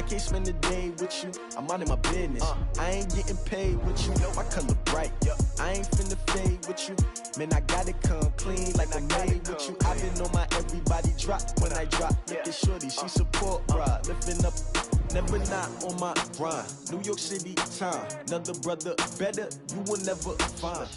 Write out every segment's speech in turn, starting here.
I can't spend a day with you, I'm minding my business. I ain't getting paid with you, my color bright. I ain't finna fade with you, man, I gotta come clean like I'm made with you. I've been on my everybody drop when I drop. Look at shorty, she support, bruh, lifting up. Never not on my grind. New York City time. Another brother better, you will never find.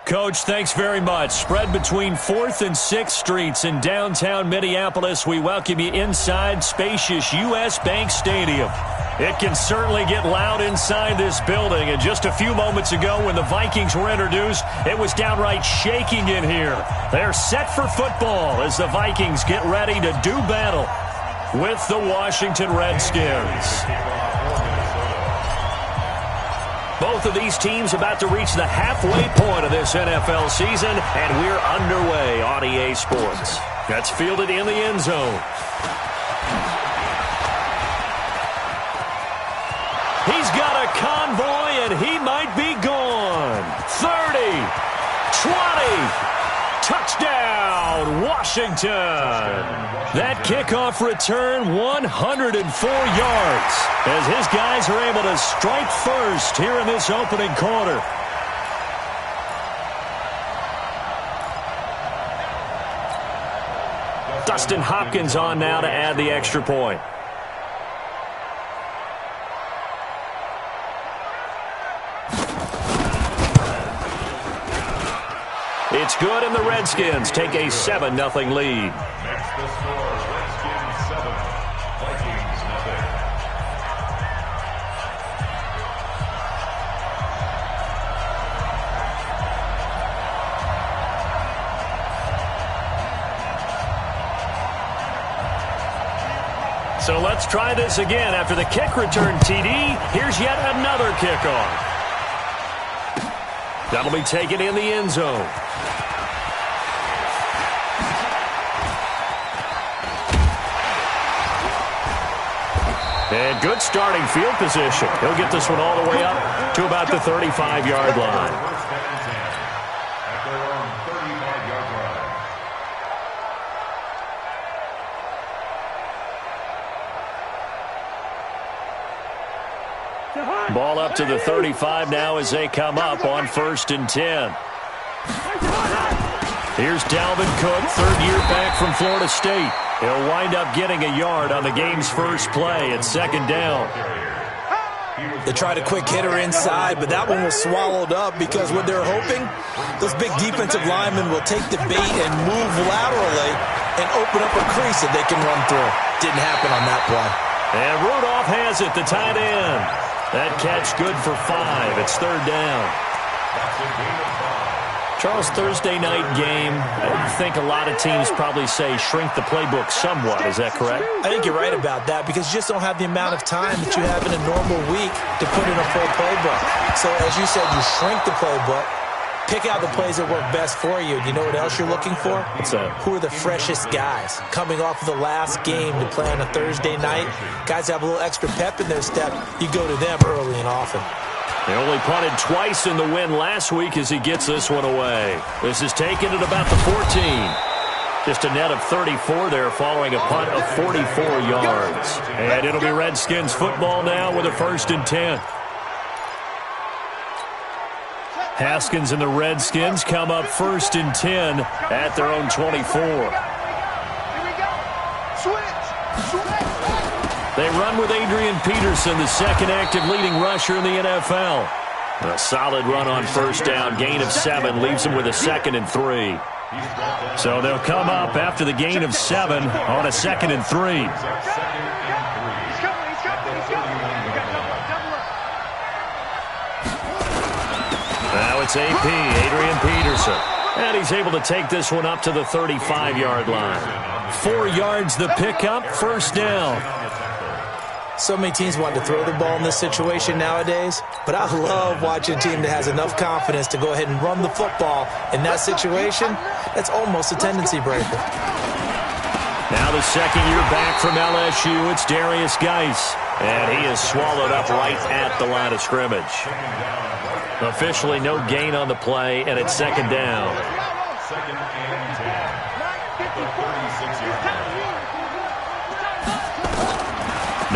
Coach, thanks very much. Spread between 4th and 6th Streets in downtown Minneapolis. We welcome you inside spacious U.S. Bank Stadium. It can certainly get loud inside this building. And just a few moments ago when the Vikings were introduced, it was downright shaking in here. They're set for football as the Vikings get ready to do battle with the Washington Redskins. Both of these teams about to reach the halfway point of this NFL season, and we're underway on EA Sports. That's fielded in the end zone. He's got a convoy, and he might be gone. 30, 20, touchdown, Washington. That kickoff return, 104 yards, as his guys are able to strike first here in this opening quarter. Dustin Hopkins on now to add the extra point. It's good, and the Redskins take a 7-0 lead. Next, the score, Redskins 7, Vikings 0. So let's try this again. After the kick return TD, here's yet another kickoff. That'll be taken in the end zone. And good starting field position. He'll get this one all the way up to about the 35-yard line. At their own 35-yard line. Ball up to the 35 now as they come up on 1st and 10. Here's Dalvin Cook, third year back from Florida State. He'll wind up getting a yard on the game's first play at 2nd down. They tried a quick hitter inside, but that one was swallowed up because what they're hoping, those big defensive linemen will take the bait and move laterally and open up a crease that they can run through. Didn't happen on that play. And Rudolph has it, the tight end. That catch good for 5. It's 3rd down. That's a gain of 5. Charles, Thursday night game, I think a lot of teams probably say shrink the playbook somewhat. Is that correct? I think you're right about that because you just don't have the amount of time that you have in a normal week to put in a full playbook. So as you said, you shrink the playbook, pick out the plays that work best for you. You know what else you're looking for? What's that? Who are the freshest guys coming off of the last game to play on a Thursday night? Guys have a little extra pep in their step. You go to them early and often. They only punted twice in the win last week as he gets this one away. This is taken at about the 14. Just a net of 34 there following a punt of 44 yards. And it'll be Redskins football now with a 1st and 10. Haskins and the Redskins come up 1st and 10 at their own 24. They run with Adrian Peterson, the second active leading rusher in the NFL. A solid run on 1st down, gain of 7, leaves them with a 2nd and 3. So they'll come up after the gain of 7 on a 2nd and 3. Now it's AP, Adrian Peterson. And he's able to take this one up to the 35-yard line. 4 yards the pickup, 1st down. So many teams want to throw the ball in this situation nowadays, but I love watching a team that has enough confidence to go ahead and run the football. In that situation, that's almost a tendency breaker. Now the second year back from LSU, it's Darius Geis, and he is swallowed up right at the line of scrimmage. Officially no gain on the play, and it's 2nd down. 2nd and 10. At the 36-yard line.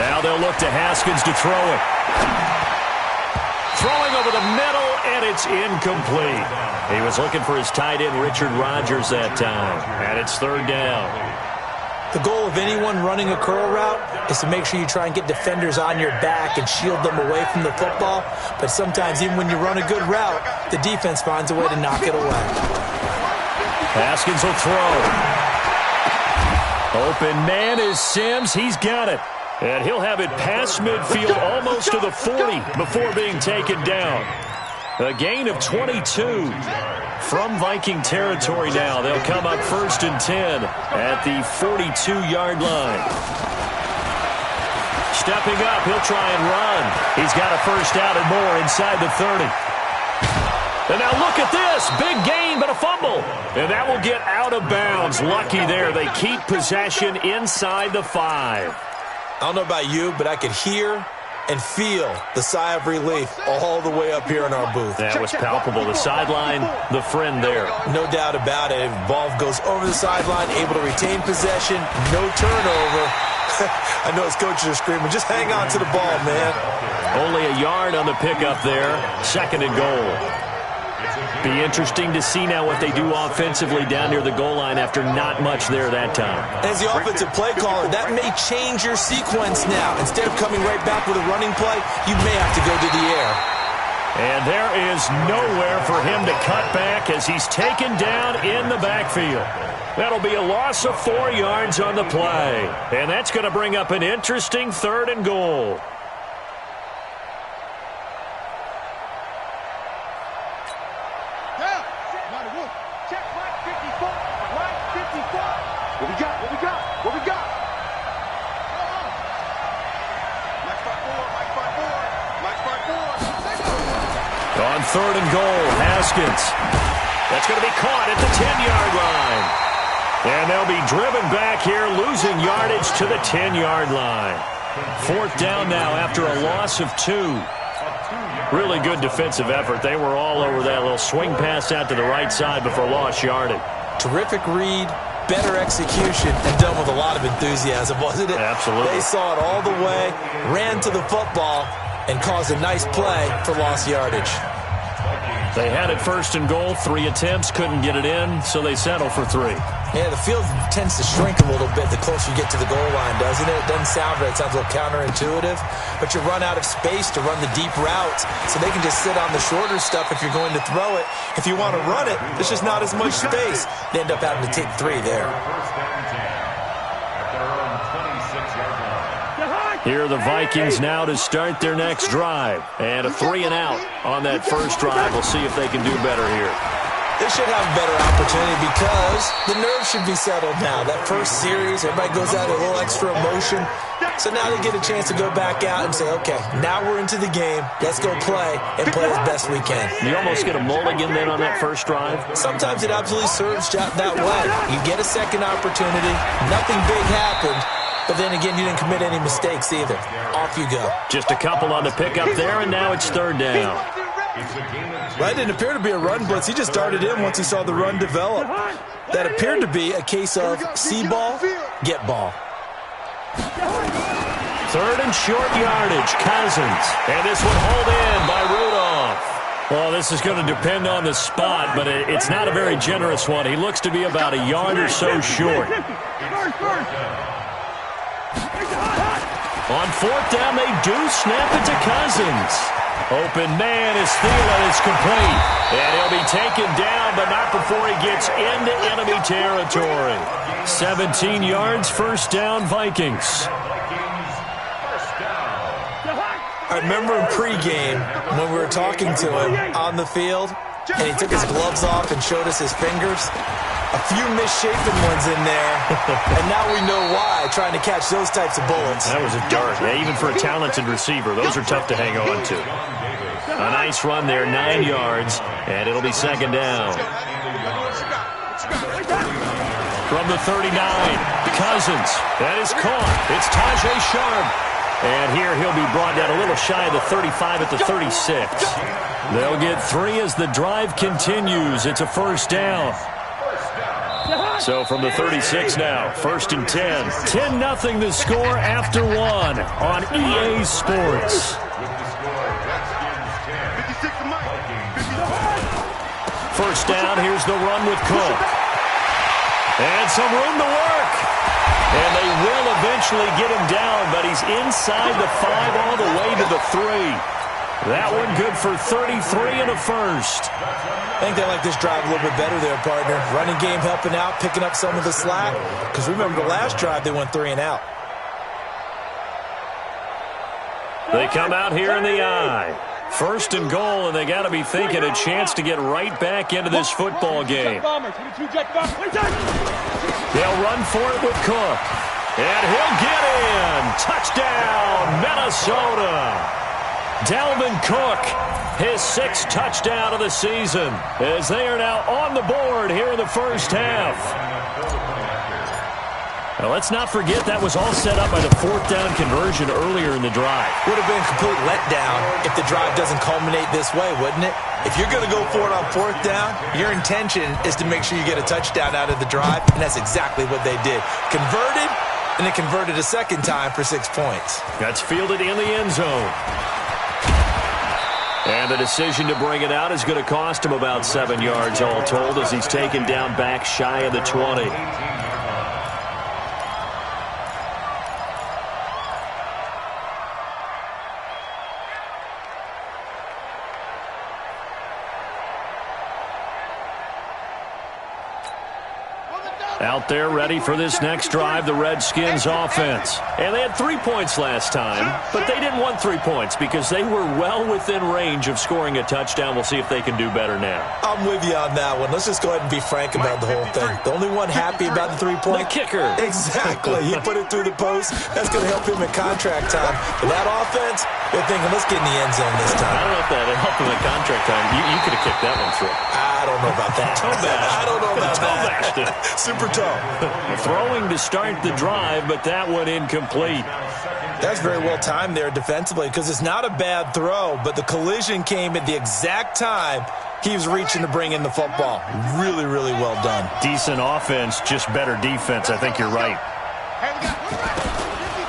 Now they'll look to Haskins to throw it. Throwing over the middle, and it's incomplete. He was looking for his tight end, Richard Rodgers, that time. And it's third down. The goal of anyone running a curl route is to make sure you try and get defenders on your back and shield them away from the football. But sometimes, even when you run a good route, the defense finds a way to knock it away. Haskins will throw. Open man is Sims. He's got it. And he'll have it past midfield almost to the 40 before being taken down. A gain of 22 from Viking territory now. They'll come up 1st and 10 at the 42-yard line. Stepping up, he'll try and run. He's got a first out and more inside the 30. And now look at this. Big gain, but a fumble. And that will get out of bounds. Lucky there. They keep possession inside the 5. I don't know about you, but I could hear and feel the sigh of relief all the way up here in our booth. That was palpable. The sideline, the friend there. No doubt about it. Ball goes over the sideline, able to retain possession, no turnover. I know his coaches are screaming, just hang on to the ball, man. Only a yard on the pickup there. 2nd and goal. Be interesting to see now what they do offensively down near the goal line after not much there that time. As the offensive play caller, that may change your sequence now. Instead of coming right back with a running play, you may have to go to the air. And there is nowhere for him to cut back as he's taken down in the backfield. That'll be a loss of 4 yards on the play. And that's going to bring up an interesting 3rd and goal. On 3rd and goal, Haskins. That's going to be caught at the 10-yard line. And they'll be driven back here, losing yardage to the 10-yard line. 4th down now after a loss of 2. Really good defensive effort. They were all over that little swing pass out to the right side before lost yardage. Terrific read, better execution, and done with a lot of enthusiasm, wasn't it? Absolutely. They saw it all the way, ran to the football, and caused a nice play for lost yardage. They had it 1st and goal, 3 attempts, couldn't get it in, so they settle for 3. Yeah, the field tends to shrink a little bit the closer you get to the goal line, doesn't it? It doesn't sound right. It sounds a little counterintuitive. But you run out of space to run the deep routes, so they can just sit on the shorter stuff if you're going to throw it. If you want to run it, there's just not as much space. They end up having to take 3 there. Here are the Vikings now to start their next drive. And a 3 and out on that first drive. We'll see if they can do better here. They should have a better opportunity because the nerves should be settled now. That first series, everybody goes out with a little extra emotion. So now they get a chance to go back out and say, okay, now we're into the game. Let's go play and play as best we can. You almost get a mulligan then on that first drive? Sometimes it absolutely serves that way. You get a second opportunity. Nothing big happened. But then again, you didn't commit any mistakes either. Off you go. Just a couple on the pickup there, and now it's 3rd down. That didn't appear to be a run blitz. He just darted in once he saw the run develop. That appeared to be a case of see ball, get ball. 3rd and short yardage, Cousins. And this one hauled in by Rudolph. Well, this is going to depend on the spot, but it's not a very generous one. He looks to be about a yard or so short. On 4th down, they do snap it to Cousins. Open man is Thielen. It's complete. And he'll be taken down, but not before he gets into enemy territory. 17 yards, 1st down, Vikings. I remember in pregame when we were talking to him on the field, and he took his gloves off and showed us his fingers. A few misshapen ones in there, and now we know why, trying to catch those types of bullets. That was a dart. Yeah, even for a talented receiver, those are tough to hang on to. A nice run there, 9 yards, and it'll be 2nd down. From the 39, Cousins. That is caught. It's Tajay Sharp. And here he'll be brought down a little shy of the 35 at the 36. They'll get 3 as the drive continues. It's a 1st down. So from the 36 now, 1st and 10. 10-0 the score after one on EA Sports. First down, here's the run with Cook. And some room to work. And they will eventually get him down, but he's inside the 5 all the way to the 3. That one good for 33 and a first. I think they like this drive a little bit better there, partner. Running game helping out, picking up some of the slack. Because remember the last drive, they went 3 and out. They come out here in the eye. 1st and goal, and they got to be thinking a chance to get right back into this football game. They'll run for it with Cook. And he'll get in. Touchdown, Minnesota. Dalvin Cook, his 6th touchdown of the season, as they are now on the board here in the first half. Now, let's not forget that was all set up by the 4th down conversion earlier in the drive. Would have been a complete letdown if the drive doesn't culminate this way, wouldn't it? If you're going to go for it on 4th down, your intention is to make sure you get a touchdown out of the drive, and that's exactly what they did. Converted, and they converted a 2nd time for 6 points. That's fielded in the end zone. And the decision to bring it out is going to cost him about 7 yards all told as he's taken down back shy of the 20. Out there ready for this next drive, the Redskins offense. And they had 3 points last time, but they didn't want 3 points because they were well within range of scoring a touchdown. We'll see if they can do better now. I'm with you on that one. Let's just go ahead and be frank about the whole thing. The only one happy about the 3-point? The kicker. Exactly. He put it through the post. That's going to help him in contract time. But that offense, they're thinking, let's get in the end zone this time. I don't know if that helped him in contract time. You could have kicked that one through. I don't know about that. I don't know about that. Super tough. Throwing to start the drive, but that one incomplete. That's very well timed there defensively because it's not a bad throw, but the collision came at the exact time he was reaching to bring in the football. Really, really well done. Decent offense, just better defense. I think you're right.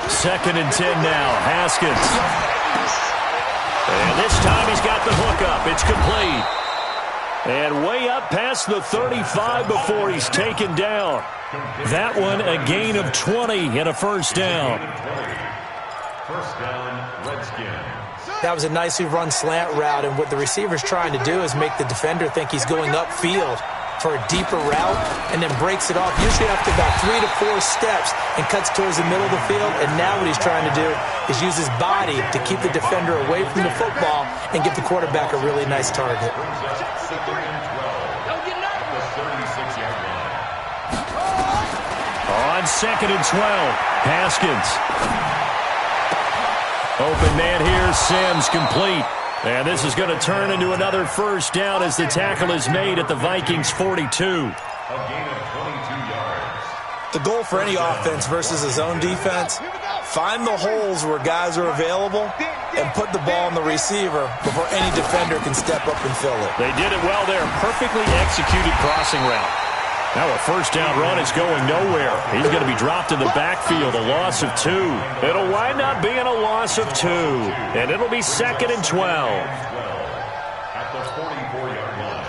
2nd and 10 now. Haskins. And this time he's got the hook up. It's complete. And way up past the 35 before he's taken down. That one a gain of 20 and a first down. First down, Redskins. That was a nicely run slant route, and what the receiver's trying to do is make the defender think he's going upfield for a deeper route and then breaks it off, usually after about 3 to 4 steps, and cuts towards the middle of the field. And now what he's trying to do is use his body to keep the defender away from the football and give the quarterback a really nice target. On 2nd and 12, Haskins. Open man here, Sims, complete. And this is going to turn into another first down as the tackle is made at the Vikings 42. A gain of 22 yards. The goal for any offense versus a zone defense, find the holes where guys are available and put the ball on the receiver before any defender can step up and fill it. They did it well there. Perfectly executed crossing route. Now a first down run is going nowhere. He's going to be dropped in the backfield, a loss of 2. It'll wind up being a loss of 2, and it'll be 2nd and 12. At the 44-yard line.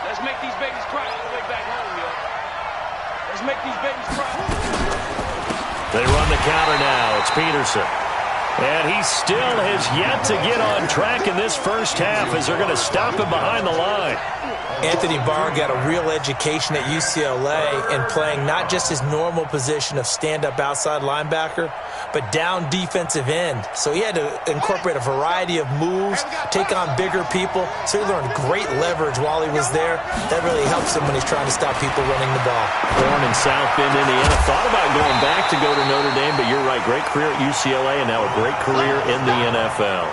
Let's make these babies cry all the way back home, yo. Let's make these babies cry. They run the counter now. It's Peterson. And he still has yet to get on track in this first half as they're going to stop him behind the line. Anthony Barr got a real education at UCLA in playing not just his normal position of stand-up outside linebacker, but down defensive end. So he had to incorporate a variety of moves, take on bigger people. So he learned great leverage while he was there. That really helps him when he's trying to stop people running the ball. Born in South Bend, Indiana. Thought about going back to go to Notre Dame, but you're right. Great career at UCLA and now a great career in the NFL.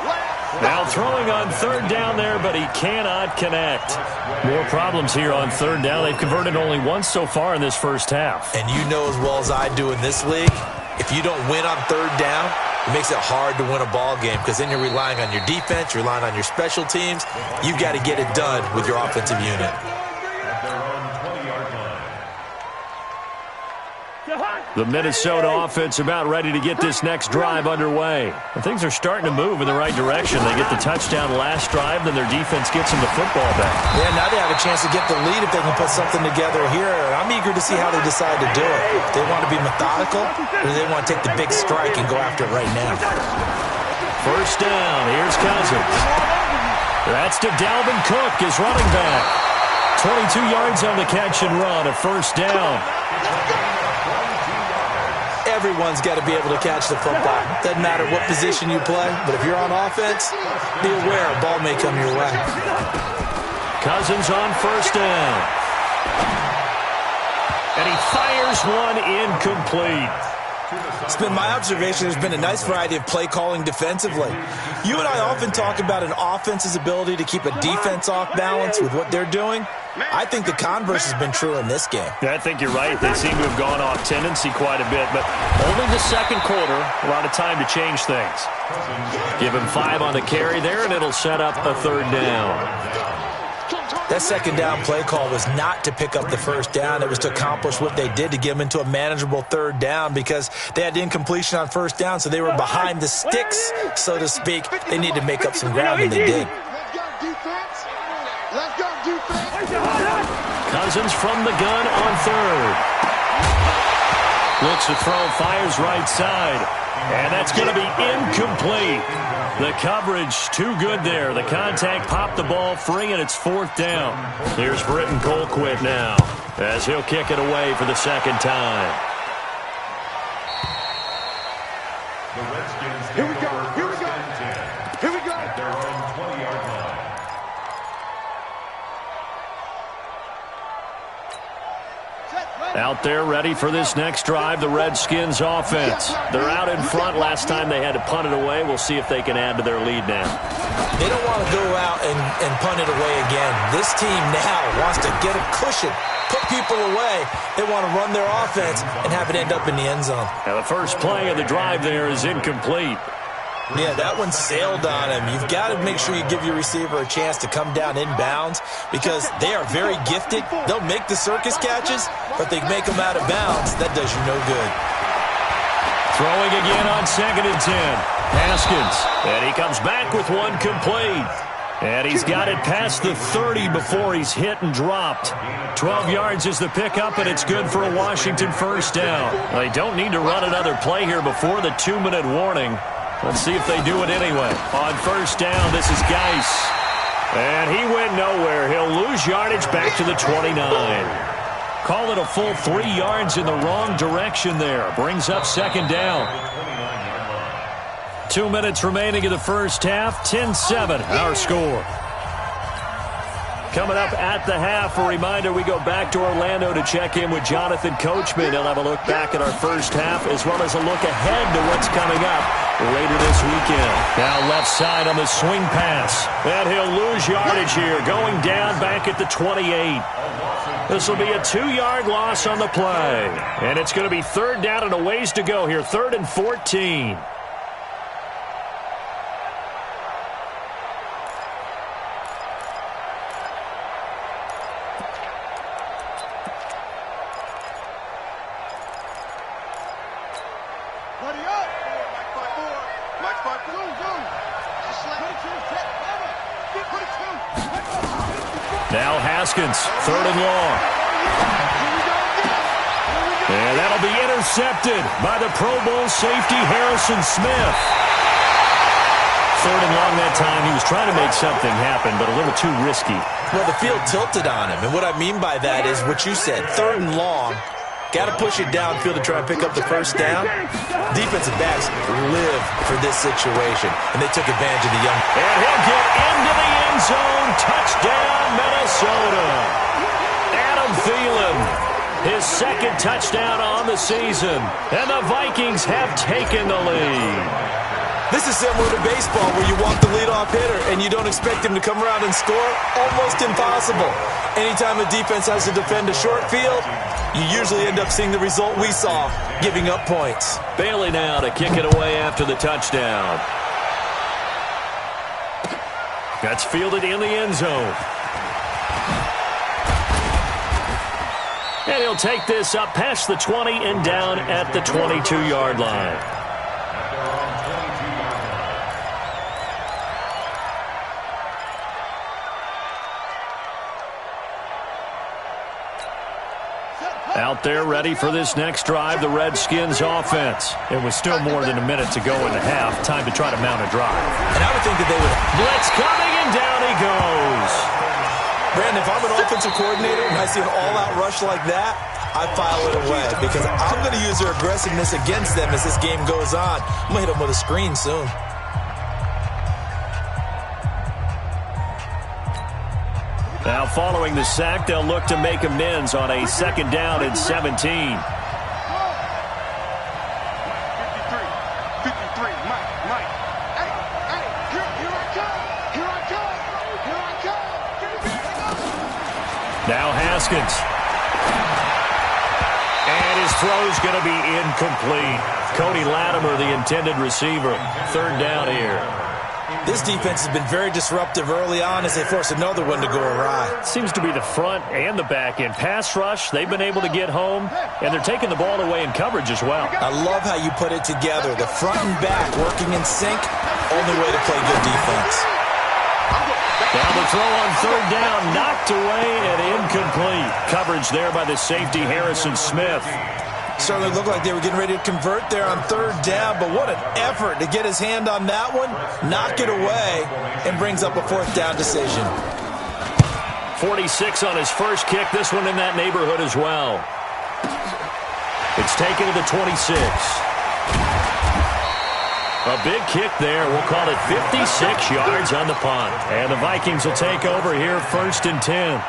Now throwing on 3rd down there, but he cannot connect. More problems here on 3rd down. They've converted only once so far in this first half. And you know as well as I do in this league, if you don't win on 3rd down, it makes it hard to win a ball game because then you're relying on your defense, you're relying on your special teams. You've got to get it done with your offensive unit. The Minnesota offense about ready to get this next drive underway. And things are starting to move in the right direction. They get the touchdown last drive, then their defense gets them the football back. Yeah, now they have a chance to get the lead if they can put something together here. I'm eager to see how they decide to do it. If they want to be methodical, or do they want to take the big strike and go after it right now? First down. Here's Cousins. That's to Dalvin Cook, his running back. 22 yards on the catch and run, a first down. Everyone's got to be able to catch the football. Doesn't matter what position you play, but if you're on offense, be aware a ball may come your way. Cousins on first down. And he fires one incomplete. It's been my observation there's been a nice variety of play calling defensively. You and I often talk about an offense's ability to keep a defense off balance with what they're doing. I think the converse has been true in this game. Yeah, I think you're right. They seem to have gone off tendency quite a bit, but only the second quarter, a lot of time to change things. Give him 5 on the carry there, and it'll set up a third down. That second down play call was not to pick up the first down. It was to accomplish what they did to get them into a manageable third down because they had incompletion on first down, so they were behind the sticks, so to speak. They needed to make up some ground, and they did. Cousins from the gun on third. Looks to throw, fires right side. And that's going to be incomplete. The coverage too good there. The contact popped the ball free, and it's fourth down. Here's Britton Colquitt now as he'll kick it away for the second time. The Redskins Here we go. Here we go. Here we go. at their own 20-yard line. Out there ready for this next drive, the Redskins offense. They're out in front. Last time they had to punt it away. We'll see if they can add to their lead now. They don't want to go out and punt it away again. This team now wants to get a cushion, put people away. They want to run their offense and have it end up in the end zone. Now the first play of the drive there is incomplete. Yeah, that one sailed on him. You've got to make sure you give your receiver a chance to come down inbounds because they are very gifted. They'll make the circus catches, but they make them out of bounds. That does you no good. Throwing again on 2nd and 10. Haskins, and he comes back with one complete. And he's got it past the 30 before he's hit and dropped. 12 yards is the pickup, and it's good for a Washington first down. They don't need to run another play here before the 2-minute warning. Let's see if they do it anyway. On first down, this is Geis. And he went nowhere. He'll lose yardage back to the 29. Call it a full 3 yards in the wrong direction there. Brings up second down. 2 minutes remaining in the first half. 10-7, our score. Coming up at the half, a reminder, we go back to Orlando to check in with Jonathan Coachman. He'll have a look back at our first half as well as a look ahead to what's coming up later this weekend. Now left side on the swing pass. And he'll lose yardage here, going down back at the 28. This will be a 2-yard loss on the play. And it's going to be third down and a ways to go here, 3rd and 14. Now Haskins, 3rd and long. And that'll be intercepted by the Pro Bowl safety Harrison Smith. 3rd and long that time. He was trying to make something happen, but a little too risky. Well, the field tilted on him, and what I mean by that is what you said, 3rd and long. Got to push it downfield to try and pick up the first down. Defensive backs live for this situation, and they took advantage of the young. And he'll get into the end zone. Touchdown, Minnesota. Adam Thielen, his 2nd touchdown on the season, and the Vikings have taken the lead. This is similar to baseball where you walk the leadoff hitter and you don't expect him to come around and score. Almost impossible. Anytime a defense has to defend a short field, you usually end up seeing the result we saw, giving up points. Bailey now to kick it away after the touchdown. That's fielded in the end zone. And he'll take this up past the 20 and down at the 22-yard line. Out there ready for this next drive, the Redskins offense. It was still more than a minute to go in the half. Time to try to mount a drive. And I would think that they would. Blitz coming, and down he goes. Brandon, if I'm an offensive coordinator and I see an all-out rush like that, I file it away because I'm going to use their aggressiveness against them as this game goes on. I'm going to hit them with a screen soon. Now following the sack, they'll look to make amends on a second down and 17. 53, Mike. Hey, here I come. Now Haskins. And his throw's going to be incomplete. Cody Latimer, the intended receiver. Third down here. This defense has been very disruptive early on as they force another one to go awry. Seems to be the front and the back end. Pass rush, they've been able to get home, and they're taking the ball away in coverage as well. I love how you put it together. The front and back working in sync, only way to play good defense. Now the throw on third down, knocked away and incomplete. Coverage there by the safety, Harrison Smith. Certainly looked like they were getting ready to convert there on third down, but what an effort to get his hand on that one, knock it away, and brings up a fourth down decision. 46 on his first kick, this one in that neighborhood as well. It's taken to the 26. A big kick there. We'll call it 56 yards on the punt. And the Vikings will take over here, 1st and 10.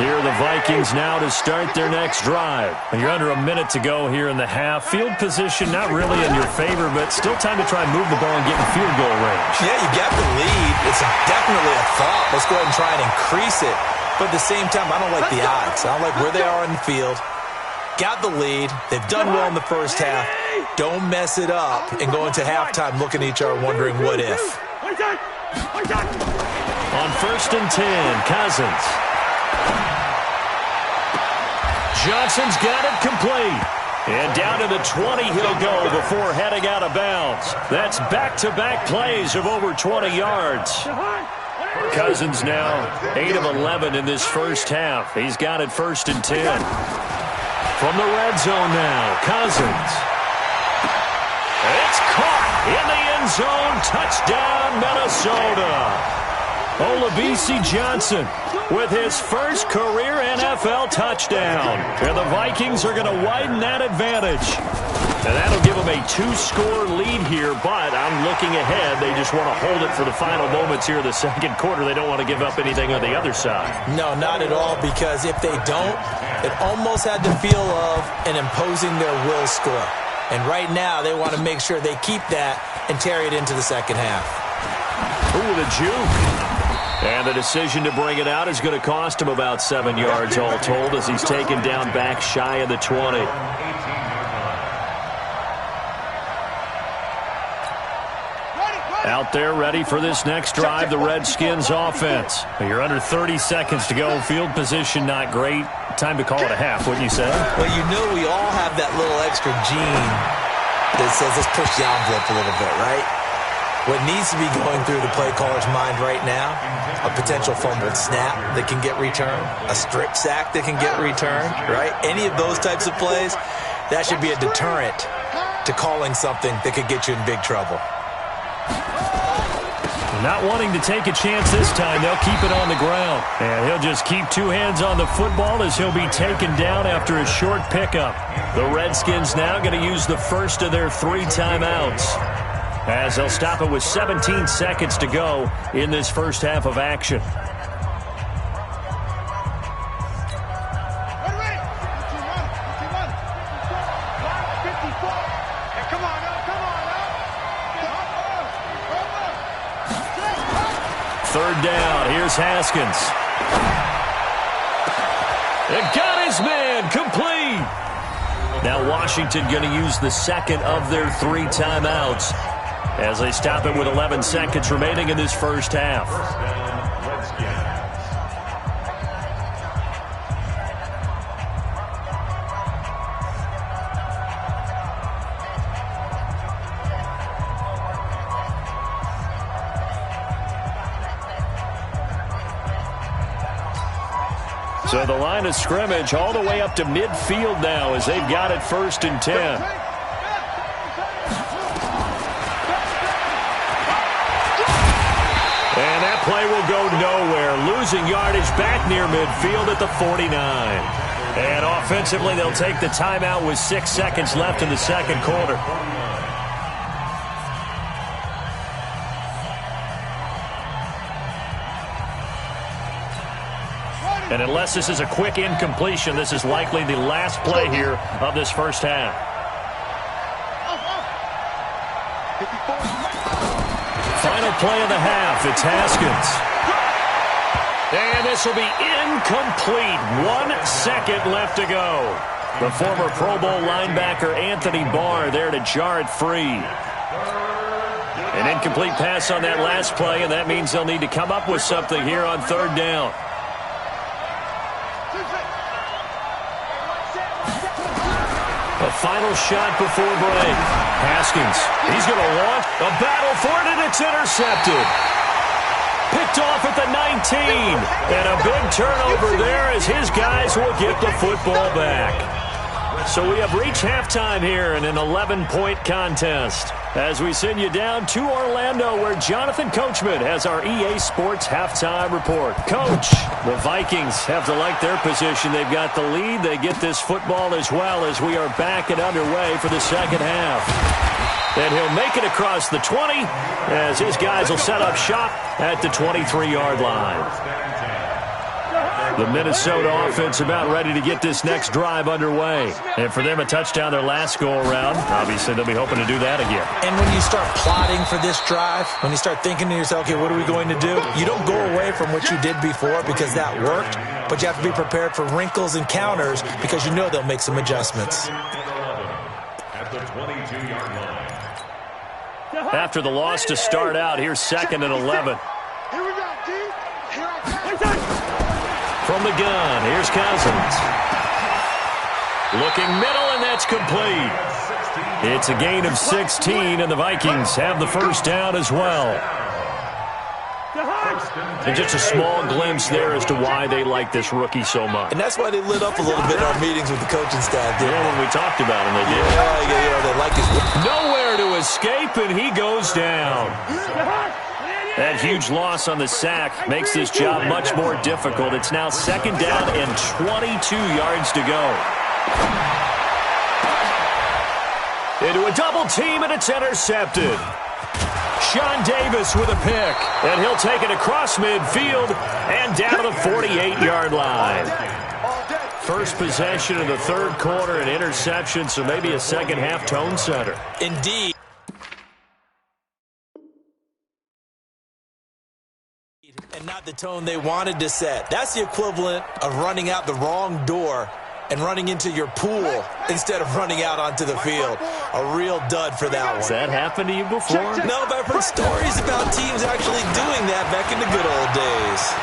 Here are the Vikings now to start their next drive. You're under a minute to go here in the half. Field position not really in your favor, but still time to try and move the ball and get in field goal range. Yeah, you got the lead. It's definitely a thought. Let's go ahead and try and increase it. But at the same time, I don't like the odds. I don't like where they are in the field. Got the lead. They've done well in the first half. Don't mess it up and go into halftime looking at each other wondering what if. On 1st and 10, Cousins. Johnson's got it complete. And down to the 20 he'll go before heading out of bounds. That's back-to-back plays of over 20 yards. Cousins now 8 of 11 in this first half. He's got it 1st and 10. From the red zone now, Cousins. It's caught in the end zone. Touchdown, Minnesota. Olabisi Johnson with his first career NFL touchdown. And the Vikings are going to widen that advantage. And that'll give them a 2-score lead here, but I'm looking ahead. They just want to hold it for the final moments here of the second quarter. They don't want to give up anything on the other side. No, not at all, because if they don't, it almost had the feel of an imposing their will score. And right now, they want to make sure they keep that and carry it into the second half. Ooh, the juke. And the decision to bring it out is going to cost him about 7 yards all told as he's taken down back shy of the 20. Out there ready for this next drive, the Redskins offense. You're under 30 seconds to go. Field position not great. Time to call it a half, wouldn't you say? Well, you know we all have that little extra gene that says let's push the envelope a little bit, right? What needs to be going through the play caller's mind right now, a potential fumbled snap that can get returned, a strip sack that can get returned, right? Any of those types of plays, that should be a deterrent to calling something that could get you in big trouble. Not wanting to take a chance this time, they'll keep it on the ground. And he'll just keep 2 hands on the football as he'll be taken down after a short pickup. The Redskins now going to use the first of their 3 timeouts, as they'll stop it with 17 seconds to go in this first half of action. Third down, here's Haskins. It got his man, complete. Now Washington going to use the second of their 3 timeouts as they stop it with 11 seconds remaining in this first half. So the line of scrimmage all the way up to midfield now as they've got it 1st and 10. And that play will go nowhere. Losing yardage back near midfield at the 49. And offensively, they'll take the timeout with 6 seconds left in the second quarter. And unless this is a quick incompletion, this is likely the last play here of this first half. Final play of the half. It's Haskins. And this will be incomplete. 1 second left to go. The former Pro Bowl linebacker Anthony Barr there to jar it free. An incomplete pass on that last play, and that means they'll need to come up with something here on 3rd down. A final shot before break. Haskins, he's going to launch. A battle for it, and it's intercepted. Picked off at the 19. And a big turnover there as his guys will get the football back. So we have reached halftime here in an 11-point contest as we send you down to Orlando where Jonathan Coachman has our EA Sports halftime report. Coach, the Vikings have to like their position. They've got the lead. They get this football as well as we are back and underway for the second half. And he'll make it across the 20 as his guys will set up shop at the 23-yard line. The Minnesota offense about ready to get this next drive underway. And for them, a touchdown their last go-around. Obviously, they'll be hoping to do that again. And when you start plotting for this drive, when you start thinking to yourself, okay, what are we going to do? You don't go away from what you did before because that worked, but you have to be prepared for wrinkles and counters because you know they'll make some adjustments. At the 22-yard line. After the loss to start out, here's 2nd and 11. Here we go, D. Here I come. From the gun, here's Cousins. Looking middle, and that's complete. It's a gain of 16, and the Vikings have the first down as well. And just a small glimpse there as to why they like this rookie so much. And that's why they lit up a little bit in our meetings with the coaching staff. Yeah, when we talked about him, they did. Yeah, they like his... Nowhere to escape, and he goes down. That huge loss on the sack makes this job much more difficult. It's now 2nd down and 22 yards to go. Into a double team, and it's intercepted. Sean Davis with a pick, and he'll take it across midfield and down to the 48-yard line. First possession of the 3rd quarter, an interception, so maybe a second-half tone setter. Indeed. And not the tone they wanted to set. That's the equivalent of running out the wrong door and running into your pool instead of running out onto the field. A real dud for that one. Has that happened to you before? No, but I've heard stories about teams actually doing that back in the good old days.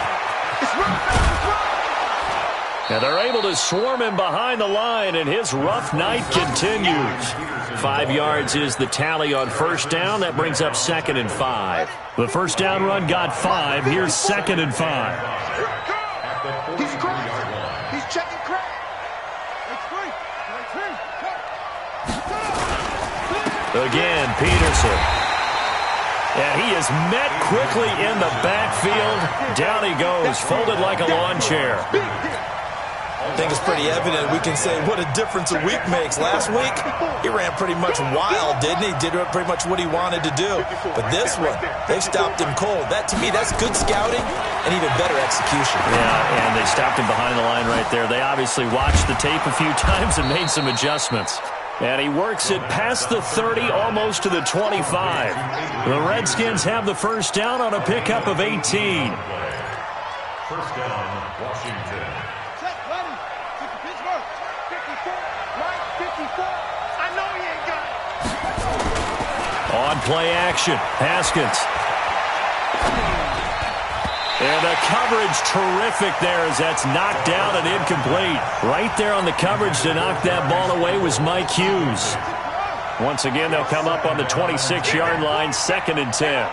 And they're able to swarm him behind the line, and his rough night continues. 5 yards is the tally on 1st down. That brings up 2nd and 5. The first down run got 5. Here's 2nd and 5. He's crossing. He's checking crack. Again, Peterson. And he is met quickly in the backfield. Down he goes, folded like a lawn chair. I think it's pretty evident. We can say what a difference a week makes. Last week, he ran pretty much wild, didn't he? Did pretty much what he wanted to do. But this one, they stopped him cold. That, to me, that's good scouting and even better execution. Yeah, and they stopped him behind the line right there. They obviously watched the tape a few times and made some adjustments. And he works it past the 30, almost to the 25. The Redskins have the first down on a pickup of 18. First down, Washington. On play action, Haskins. And the coverage terrific there as that's knocked down and incomplete. Right there on the coverage to knock that ball away was Mike Hughes. Once again, they'll come up on the 26-yard line, 2nd and 10.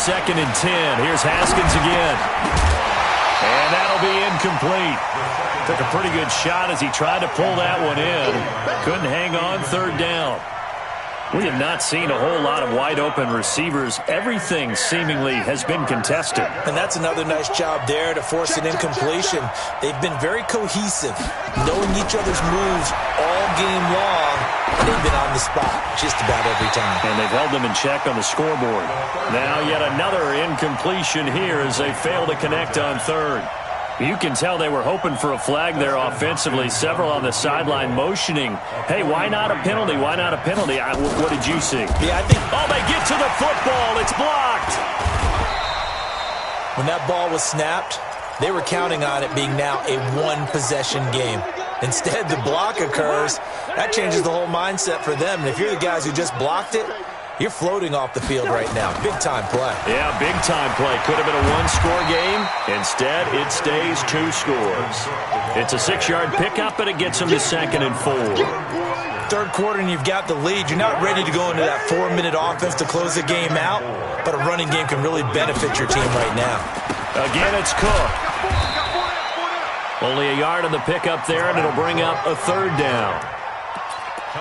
2nd and 10. Here's Haskins again. And That'll be incomplete. Took a pretty good shot as he tried to pull that one in. Couldn't hang on, third down. We have not seen a whole lot of wide-open receivers. Everything seemingly has been contested. And that's another nice job there to force an incompletion. They've been very cohesive, knowing each other's moves all game long. They've been on the spot just about every time. And they've held them in check on the scoreboard. Now yet another incompletion here as they fail to connect on third. You can tell they were hoping for a flag there offensively. Several on the sideline motioning, hey, why not a penalty? Why not a penalty? What did you see? Yeah, I think... Oh, they get to the football. It's blocked. When that ball was snapped, they were counting on it being now a one-possession game. Instead, the block occurs. That changes the whole mindset for them. And if you're the guys who just blocked it, you're floating off the field right now. Big-time play. Yeah, big-time play. Could have been a one-score game. Instead, it stays 2 scores. It's a 6-yard pickup, and it gets them to 2nd and 4. Third quarter, and you've got the lead. You're not ready to go into that 4-minute offense to close the game out, but a running game can really benefit your team right now. Again, it's Cook. Only a yard on the pickup there, and it'll bring up a third down.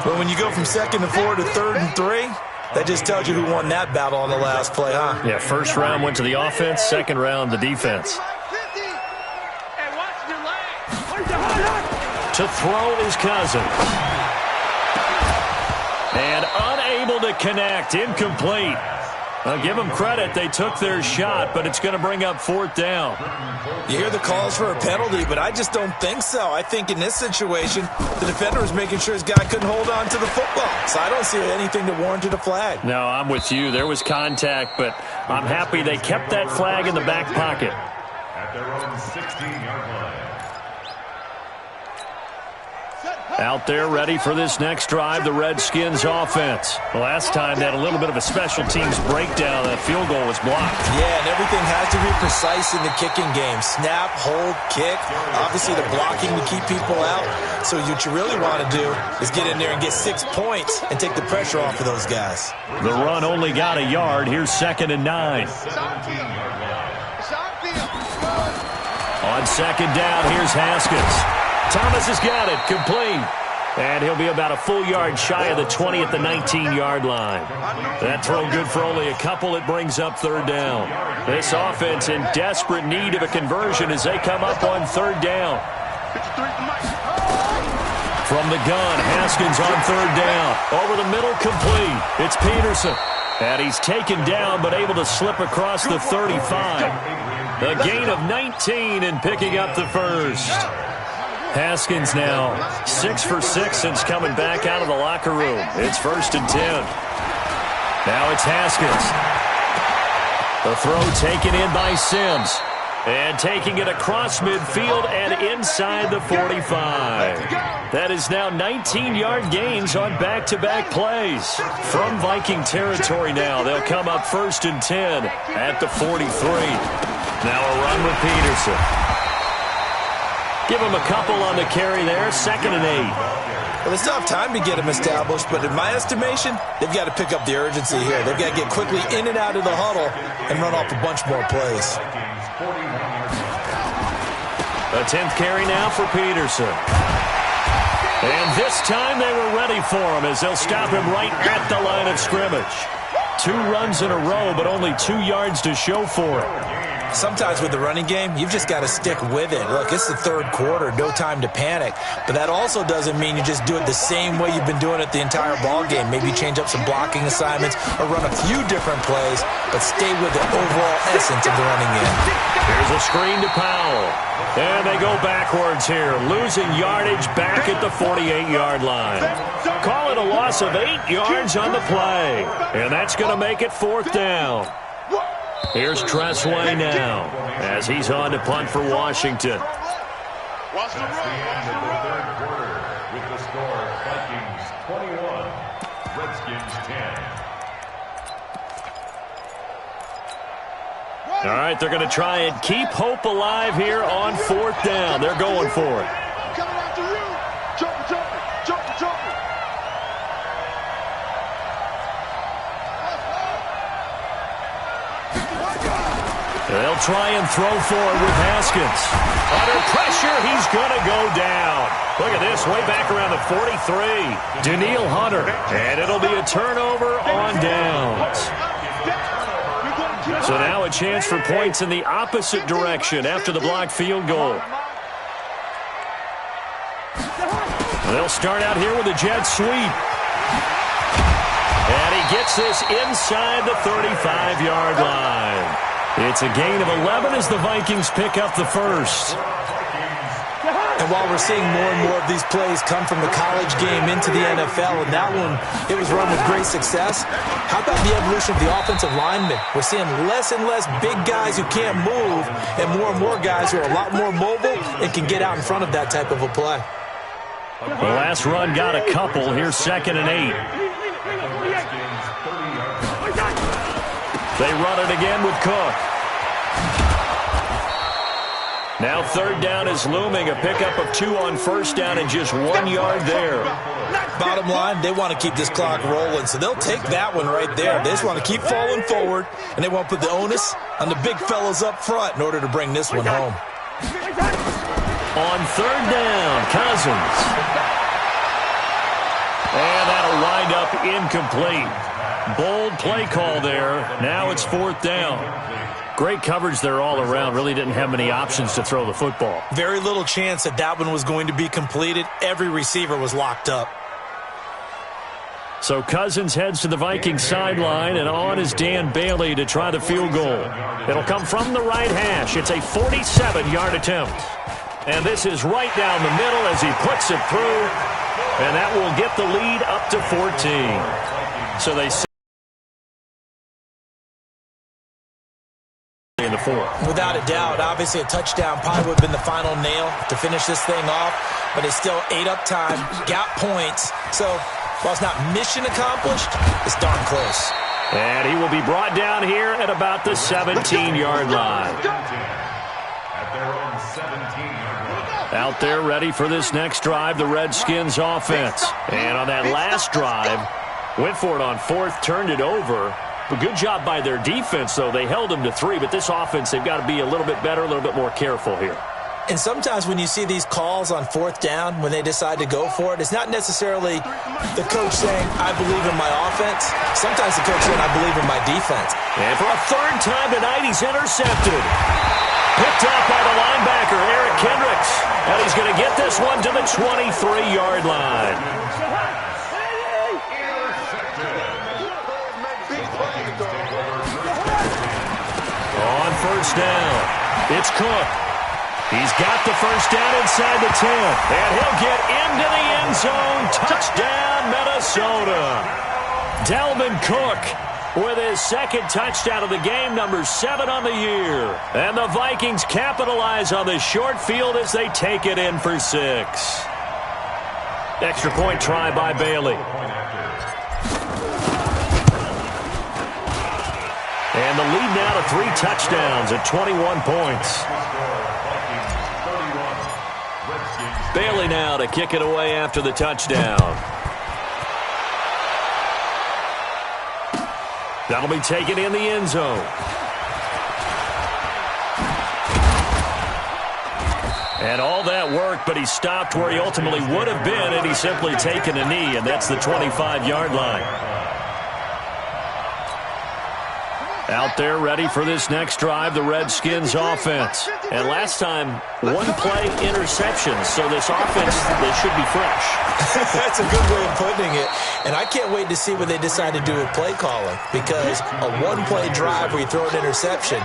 Well, when you go from 2nd and 4 to 3rd and 3, that just tells you who won that battle on the last play, huh? Yeah, first round went to the offense, second round the defense. To throw is Cousins. And unable to connect, incomplete. I'll give them credit, they took their shot, but it's going to bring up 4th down. You hear the calls for a penalty, but I just don't think so. I think in this situation, the defender was making sure his guy couldn't hold on to the football. So I don't see anything that warranted a flag. No, I'm with you. There was contact, but I'm happy they kept that flag in the back pocket. At their own 16-yard line. Out there ready for this next drive, the Redskins offense. Last time they had a little bit of a special teams breakdown. That field goal was blocked. Yeah, and everything has to be precise in the kicking game. Snap, hold, kick. Obviously, the blocking to keep people out. So what you really want to do is get in there and get 6 points and take the pressure off of those guys. The run only got a yard. Here's 2nd and 9. On 2nd down, here's Haskins. Thomas has got it, complete. And he'll be about a full yard shy of the 20 at the 19-yard line. That throw good for only a couple. It brings up 3rd down. This offense in desperate need of a conversion as they come up on 3rd down. From the gun, Haskins on 3rd down. Over the middle, complete. It's Peterson. And he's taken down but able to slip across the 35. A gain of 19 and picking up the first. Haskins now 6 for 6 since coming back out of the locker room. It's 1st and 10. Now it's Haskins. The throw taken in by Sims. And taking it across midfield and inside the 45. That is now 19-yard gains on back-to-back plays. From Viking territory now, they'll come up 1st and 10 at the 43. Now a run with Peterson. Give him a couple on the carry there, 2nd and 8. Well, they still have time to get him established, but in my estimation, they've got to pick up the urgency here. They've got to get quickly in and out of the huddle and run off a bunch more plays. A 10th carry now for Peterson. And this time they were ready for him as they'll stop him right at the line of scrimmage. 2 runs in a row, but only 2 yards to show for it. Sometimes with the running game, you've just got to stick with it. Look, it's the 3rd quarter, no time to panic. But that also doesn't mean you just do it the same way you've been doing it the entire ball game. Maybe change up some blocking assignments or run a few different plays, but stay with the overall essence of the running game. Here's a screen to Powell. And they go backwards here, losing yardage back at the 48-yard line. Call it a loss of 8 yards on the play. And that's going to make it 4th down. Here's Tressway now as he's on to punt for Washington. That's the end of the 3rd quarter with the score Vikings 21, Redskins 10. All right, they're going to try and keep hope alive here on 4th down. They're going for it. Coming after you. Jumper. They'll They'll try and throw for it with Haskins. Under pressure, he's going to go down. Look at this, way back around the 43. Danielle Hunter, and it'll be a turnover on downs. So now a chance for points in the opposite direction after the blocked field goal. They'll start out here with a jet sweep. And he gets this inside the 35-yard line. It's a gain of 11 as the Vikings pick up the first. And while we're seeing more and more of these plays come from the college game into the NFL, and that one, it was run with great success, how about the evolution of the offensive linemen? We're seeing less and less big guys who can't move and more guys who are a lot more mobile and can get out in front of that type of a play. The last run got a couple. Here's 2nd and 8. They run it again with Cook. Now 3rd down is looming. A pickup of 2 on 1st down and just 1 yard there. Bottom line, they want to keep this clock rolling, so they'll take that one right there. They just want to keep falling forward, and they want to put the onus on the big fellas up front in order to bring this one home. On 3rd down, Cousins. And that'll wind up incomplete. Bold play call there. Now it's 4th down. Great coverage there all around. Really didn't have many options to throw the football. Very little chance that that one was going to be completed. Every receiver was locked up. So Cousins heads to the Vikings sideline, and on is Dan Bailey to try the field goal. It'll come from the right hash. It's a 47-yard attempt. And this is right down the middle as he puts it through. And that will get the lead up to 14. So they in the 4th. Without a doubt, obviously a touchdown probably would have been the final nail to finish this thing off, but it's still ate up time, got points. So while it's not mission accomplished, it's darn close. And he will be brought down here at about the 17-yard line. Out there ready for this next drive, the Redskins offense. And on that last drive, went for it on 4th, turned it over. But good job by their defense, though. They held them to 3, but this offense, they've got to be a little bit better, a little bit more careful here. And sometimes when you see these calls on 4th down, when they decide to go for it, it's not necessarily the coach saying, I believe in my offense. Sometimes the coach saying, I believe in my defense. And for a 3rd time tonight, he's intercepted. Picked up by the linebacker, Eric Kendricks. And he's going to get this one to the 23-yard line. On 1st down, it's Cook. He's got the 1st down inside the 10. And he'll get into the end zone. Touchdown, Minnesota. Dalvin Cook with his 2nd touchdown of the game, number 7 on the year. And the Vikings capitalize on the short field as they take it in for 6. Extra point try by Bailey. And the lead now to 3 touchdowns at 21 points. Bailey now to kick it away after the touchdown. That'll be taken in the end zone. And all that work, but he stopped where he ultimately would have been, and he's simply taken a knee, and that's the 25-yard line. Out there ready for this next drive, the Redskins offense. And last time, 1-play interception, so this offense, they should be fresh. That's a good way of putting it. And I can't wait to see what they decide to do with play calling, because a 1-play drive where you throw an interception,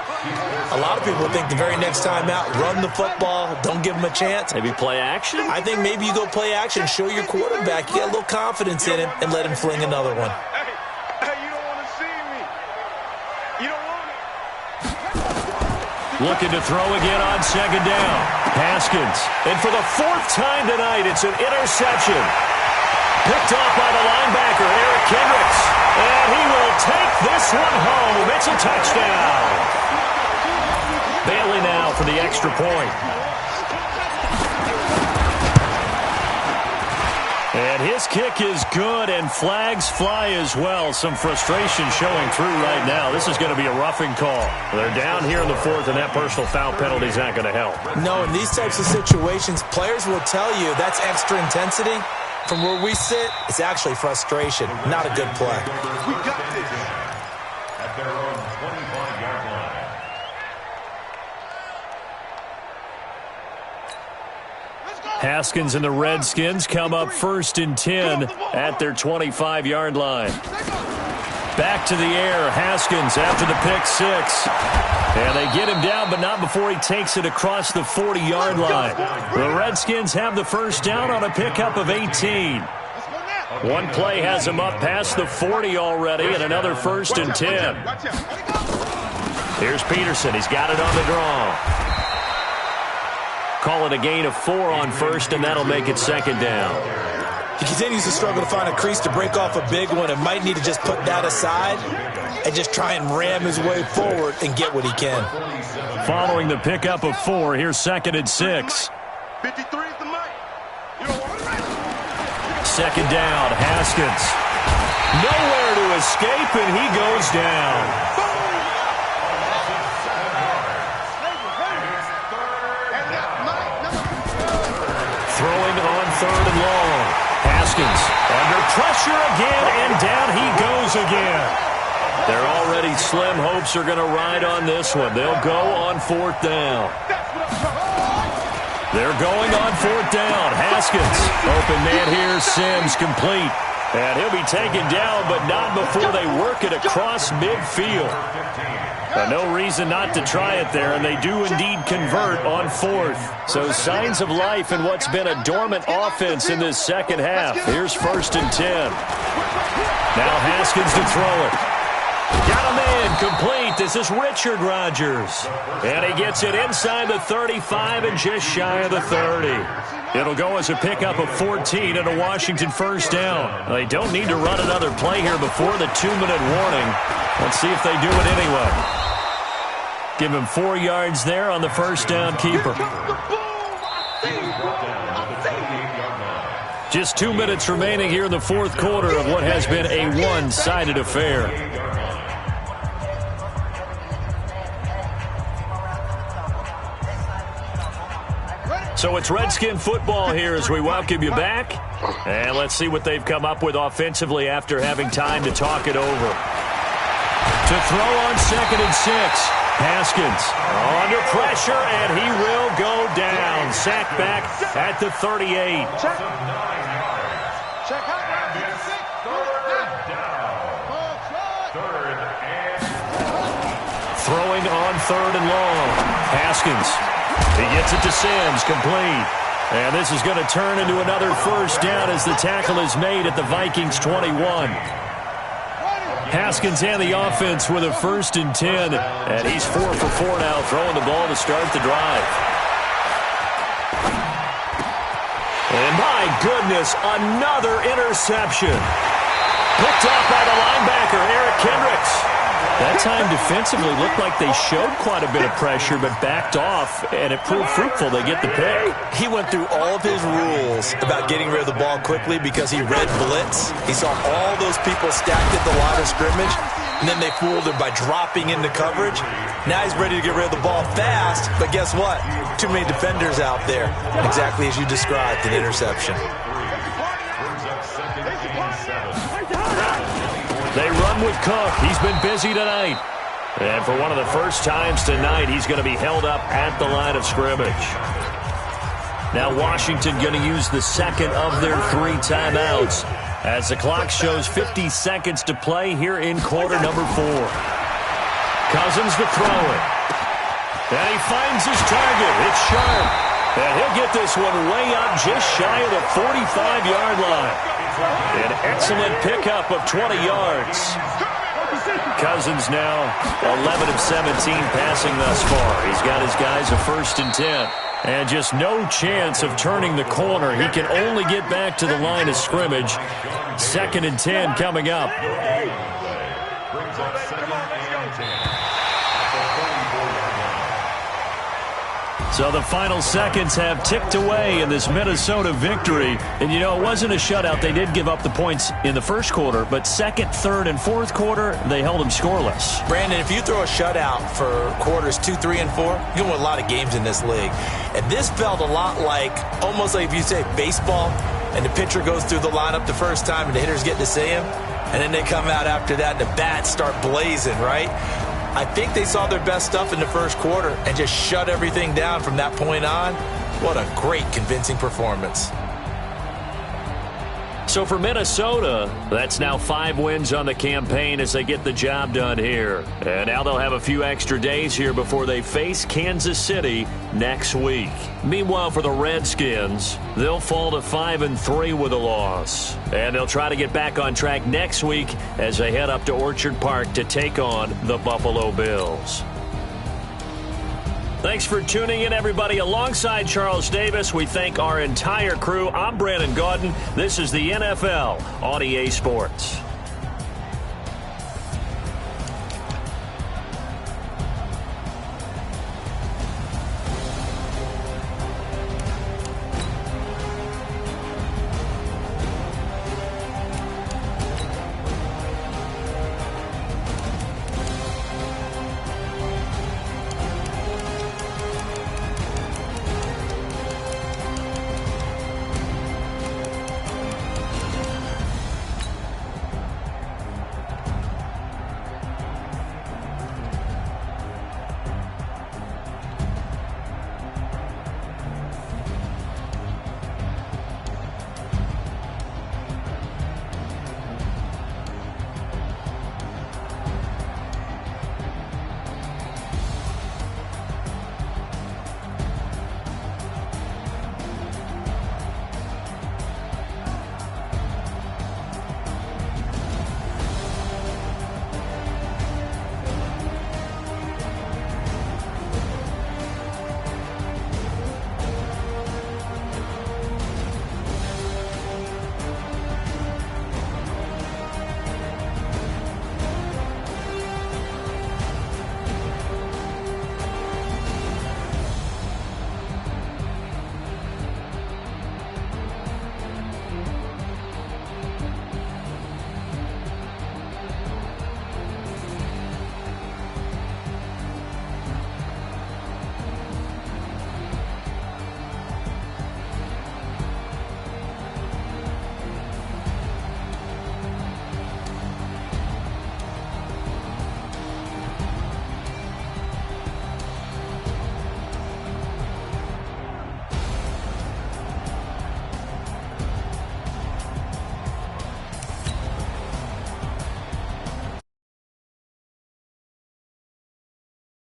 a lot of people think the very next time out, run the football, don't give them a chance. Maybe play action? I think maybe you go play action, show your quarterback, you get a little confidence in him, and let him fling another one. Looking to throw again on 2nd down. Haskins. And for the 4th time tonight, it's an interception. Picked off by the linebacker, Eric Kendricks. And he will take this one home. It's a touchdown. Bailey now for the extra point. And his kick is good, and flags fly as well. Some frustration showing through right now. This is going to be a roughing call. They're down here in the fourth, and that personal foul penalty is not going to help. No, in these types of situations, players will tell you that's extra intensity. From where we sit, it's actually frustration, not a good play. We got this. At their own 25-yard line. Haskins and the Redskins come up 1st and 10 at their 25-yard line. Back to the air, Haskins after the pick six. And they get him down, but not before he takes it across the 40-yard line. The Redskins have the first down on a pickup of 18. One play has him up past the 40 already, and another 1st and 10. Here's Peterson. He's got it on the draw. Call it a gain of 4 on first, and that'll make it 2nd down. He continues to struggle to find a crease to break off a big one and might need to just put that aside and just try and ram his way forward and get what he can. Following the pickup of 4, here's 2nd and 6. 53 is the mic. 2nd down, Haskins. Nowhere to escape, and he goes down. Throwing on 3rd and long. Haskins under pressure again, and down he goes again. Their already slim hopes are going to ride on this one. They'll go on 4th down. They're going on 4th down. Haskins, open man here, Sims, complete. And he'll be taken down, but not before they work it across midfield. No reason not to try it there, and they do indeed convert on 4th. So signs of life in what's been a dormant offense in this second half. Here's 1st and 10. Now Haskins to throw it. Got him in, complete. This is Richard Rodgers. And he gets it inside the 35 and just shy of the 30. It'll go as a pickup of 14 and a Washington first down. They don't need to run another play here before the 2-minute warning. Let's see if they do it anyway. Give him 4 yards there on the first down keeper. Just 2 minutes remaining here in the fourth quarter of what has been a one-sided affair. So it's Redskin football here as we welcome you back. And let's see what they've come up with offensively after having time to talk it over. To throw on 2nd and 6. Haskins under pressure, and he will go down. Sacked back at the 38. Throwing on 3rd and long. Haskins. He gets it to Sims, complete. And this is going to turn into another first down as the tackle is made at the Vikings 21. Haskins and the offense with a 1st and 10. And he's 4 for 4 now, throwing the ball to start the drive. And my goodness, another interception. Picked off by the linebacker, Eric Kendricks. That time defensively looked like they showed quite a bit of pressure but backed off, and it proved fruitful. They get the pick. He went through all of his rules about getting rid of the ball quickly because he read blitz. He saw all those people stacked at the line of scrimmage, and then they fooled him by dropping into coverage. Now he's ready to get rid of the ball fast, but guess what? Too many defenders out there. Exactly as you described, an interception. They run with Cook. He's been busy tonight. And for one of the first times tonight, he's going to be held up at the line of scrimmage. Now Washington going to use the second of their 3 timeouts as the clock shows 50 seconds to play here in quarter number 4. Cousins to throw it. And he finds his target. It's sharp. And he'll get this one way up just shy of the 45-yard line. An excellent pickup of 20 yards. Cousins now 11 of 17 passing thus far. He's got his guys a 1st and 10. And just no chance of turning the corner. He can only get back to the line of scrimmage. 2nd and 10 coming up. Brings up 2nd and 10. So the final seconds have ticked away in this Minnesota victory. And, you know, it wasn't a shutout. They did give up the points in the first quarter, but second, third, and fourth quarter, they held them scoreless. Brandon, if you throw a shutout for quarters 2, 3, and 4, you win a lot of games in this league. And this felt a lot like, almost like if you say baseball, and the pitcher goes through the lineup the first time and the hitters get to see him, and then they come out after that and the bats start blazing, right? I think they saw their best stuff in the first quarter and just shut everything down from that point on. What a great, convincing performance. So for Minnesota, that's now 5 wins on the campaign as they get the job done here. And now they'll have a few extra days here before they face Kansas City next week. Meanwhile, for the Redskins, they'll fall to 5-3 with a loss. And they'll try to get back on track next week as they head up to Orchard Park to take on the Buffalo Bills. Thanks for tuning in, everybody. Alongside Charles Davis, we thank our entire crew. I'm Brandon Gaudin. This is the NFL on EA Sports.